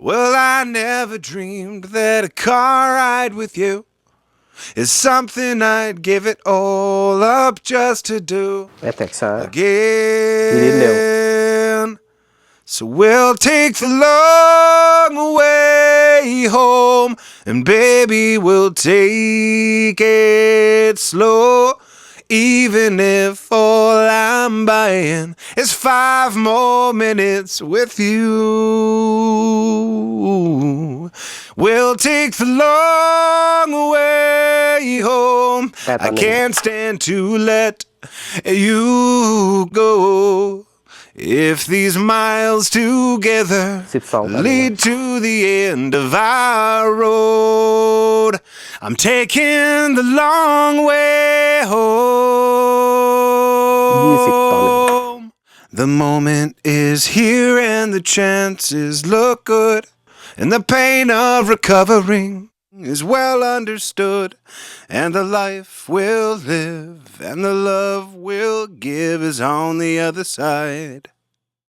Well, I never dreamed that a car ride with you is something I'd give it all up just to do again. So we'll take the long way home, and baby, we'll take it slow. Even if all I'm buying is 5 more minutes with you, we'll take the long way home. I can't stand to let you go. If these miles together lead to the end of our road, I'm taking the long way home. The moment is here and the chances look good, and the pain of recovering is well understood, and the life we'll live and the love we'll give is on the other side.